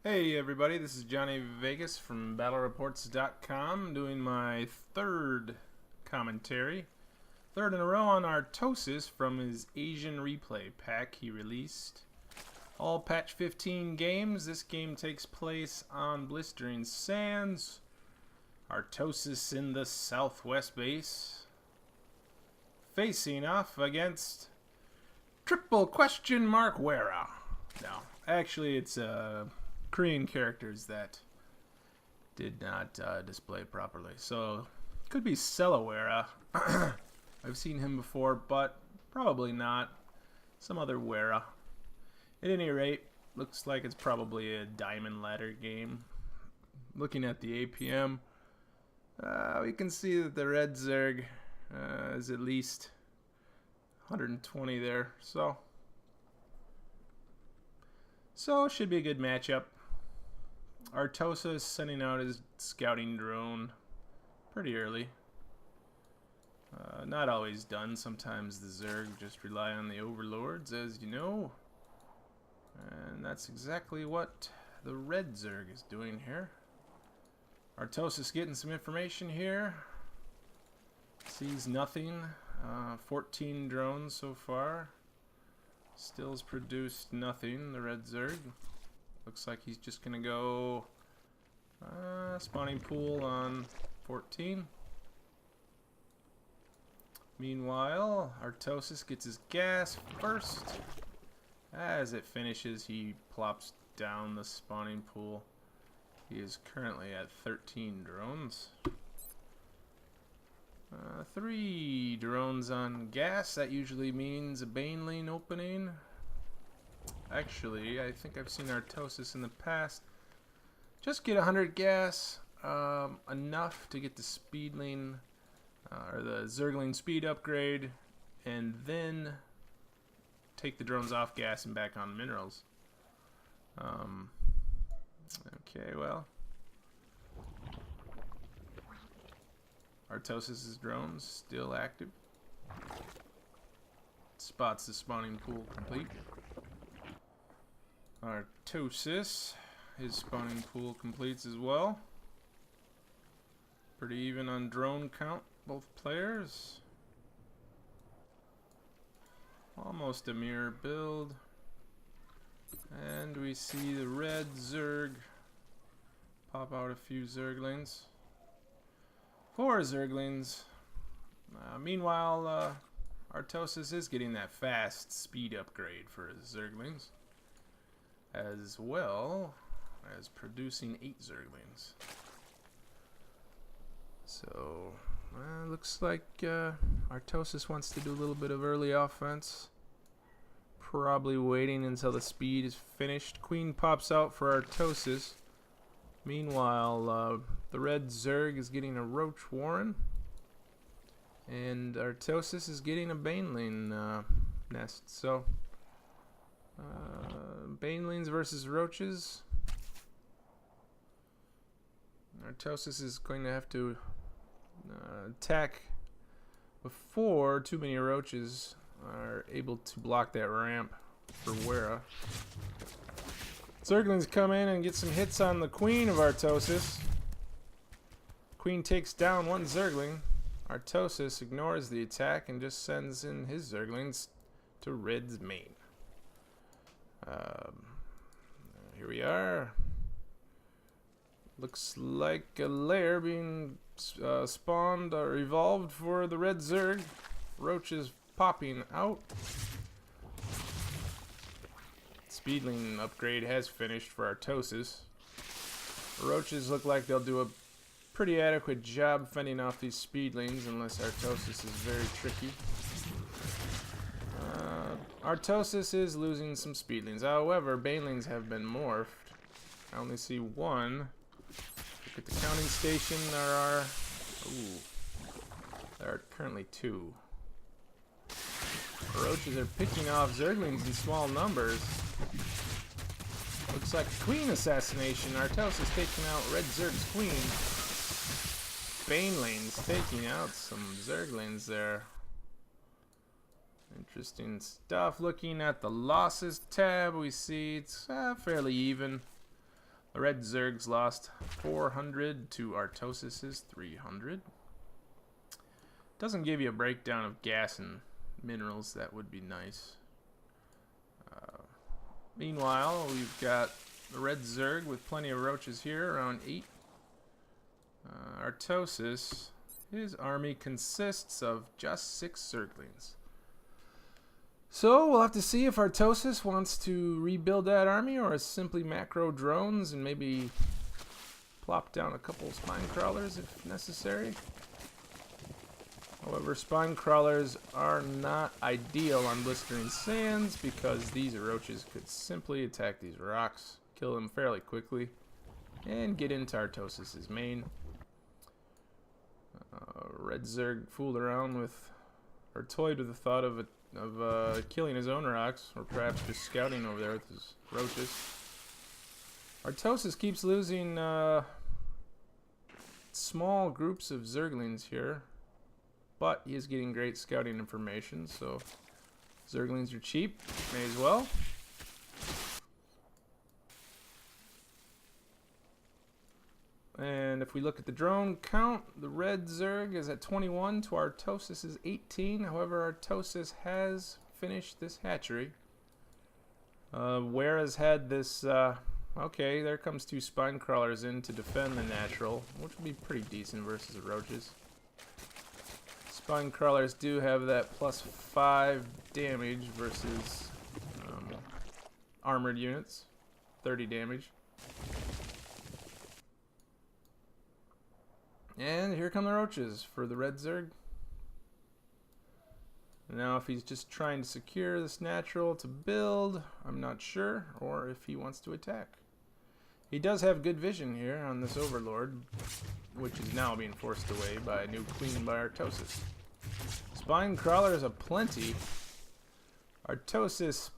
Hey everybody, this is Johnny Vegas from BattleReports.com doing my third commentary. Third in a row on Artosis from his Asian Replay pack he released. All patch 15 games. This game takes place on Blistering Sands. Artosis in the southwest base. Facing off against triple question mark Werra. No, actually it's Korean characters that did not display properly. So, could be Werra. I've seen him before, but probably not. Some other Werra. At any rate, looks like it's probably a diamond ladder game. Looking at the APM, we can see that the red Zerg is at least 120 there. So it should be a good matchup. Artosis sending out his scouting drone pretty early. Not always done. Sometimes the Zerg just rely on the overlords, as you know. And that's exactly what the red Zerg is doing here. Artosis getting some information here. Sees nothing. 14 drones so far. Still's produced nothing, the red Zerg. Looks like he's just going to go spawning pool on 14. Meanwhile, Artosis gets his gas first. As it finishes, he plops down the spawning pool. He is currently at 13 drones. 3 drones on gas. That usually means a baneling opening. Actually, I think I've seen Artosis in the past just get 100 gas, enough to get the speedling, or the Zergling speed upgrade, and then take the drones off gas and back on minerals. Okay, well, Artosis' drones still active. Spots the spawning pool complete. Artosis, his spawning pool completes as well. Pretty even on drone count, both players. Almost a mirror build. And we see the red Zerg pop out a few Zerglings. 4 Zerglings. Meanwhile, Artosis is getting that fast speed upgrade for his Zerglings, as well as producing 8 Zerglings. So, looks like Artosis wants to do a little bit of early offense. Probably waiting until the speed is finished. Queen pops out for Artosis. Meanwhile, the red Zerg is getting a Roach Warren. And Artosis is getting a Baneling nest. So, Banelings versus Roaches. Artosis is going to have to attack before too many Roaches are able to block that ramp for Werra. Zerglings come in and get some hits on the Queen of Artosis. Queen takes down 1 Zergling. Artosis ignores the attack and just sends in his Zerglings to Red's main. Here we are. Looks like a lair being spawned or evolved for the red Zerg. Roaches popping out. Speedling upgrade has finished for Artosis. Roaches look like they'll do a pretty adequate job fending off these speedlings unless Artosis is very tricky. Artosis is losing some speedlings. However, banelings have been morphed. I only see 1. Look at the counting station. There are currently 2. Roaches are picking off Zerglings in small numbers. Looks like a Queen assassination. Artosis taking out red Zerg's Queen. Banelings taking out some Zerglings there. Interesting stuff. Looking at the losses tab, we see it's fairly even. The red Zergs lost 400 to Artosis' 300. Doesn't give you a breakdown of gas and minerals. That would be nice. Meanwhile, we've got the red Zerg with plenty of roaches here, around 8. Artosis, his army consists of just 6 Zerglings. So we'll have to see if Artosis wants to rebuild that army or simply macro drones and maybe plop down a couple spine crawlers if necessary. However, spine crawlers are not ideal on Blistering Sands because these roaches could simply attack these rocks, kill them fairly quickly, and get into Artosis' main. Red Zerg fooled around with, or toyed with the thought of killing his own rocks, or perhaps just scouting over there with his roaches. Artosis keeps losing small groups of Zerglings here, but he is getting great scouting information, so Zerglings are cheap, may as well. And if we look at the drone count, the red Zerg is at 21 to Artosis' 18. However, Artosis has finished this hatchery. Werra's had this... okay, there comes 2 spine crawlers in to defend the natural, which will be pretty decent versus the roaches. Spine crawlers do have that +5 damage versus armored units. 30 damage. And here come the roaches for the red Zerg. Now if he's just trying to secure this natural to build, I'm not sure, or if he wants to attack. He does have good vision here on this Overlord, which is now being forced away by a new queen by Artosis. Spine crawlers aplenty. Artosis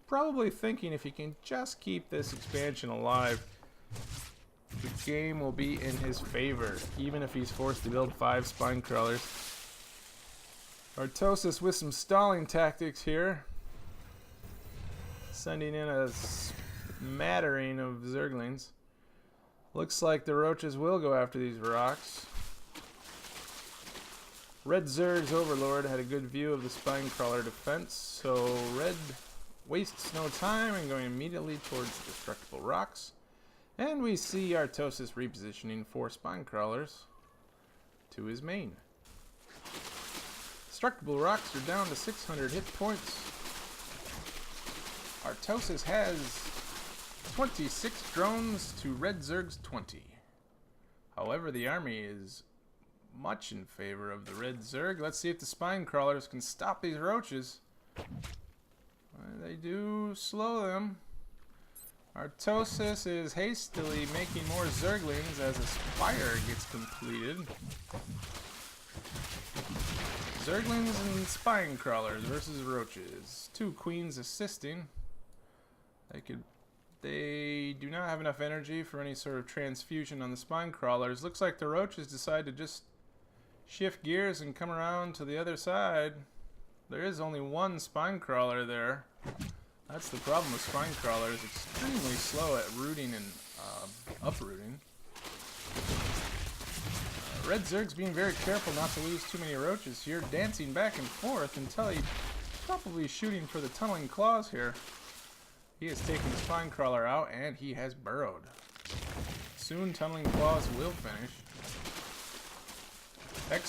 probably thinking if he can just keep this expansion alive, the game will be in his favor, even if he's forced to build 5 spine crawlers. Artosis with some stalling tactics here, sending in a smattering of Zerglings. Looks like the roaches will go after these rocks. Red Zerg's Overlord had a good view of the spine crawler defense, so red wastes no time and going immediately towards destructible rocks. And we see Artosis repositioning 4 spine crawlers to his main. Destructible rocks are down to 600 hit points. Artosis has 26 drones to Red Zerg's 20. However, the army is much in favor of the Red Zerg. Let's see if the spine crawlers can stop these roaches. They do slow them. Artosis is hastily making more Zerglings as a spire gets completed. Zerglings and spine crawlers versus roaches. 2 queens assisting. They do not have enough energy for any sort of transfusion on the spine crawlers. Looks like the roaches decide to just shift gears and come around to the other side. There is only 1 spine crawler there. That's the problem with spine crawlers, extremely slow at rooting and uprooting. Red Zerg's being very careful not to lose too many roaches here, dancing back and forth until he's probably shooting for the tunneling claws here. He has taken the spine crawler out and he has burrowed. Soon tunneling claws will finish.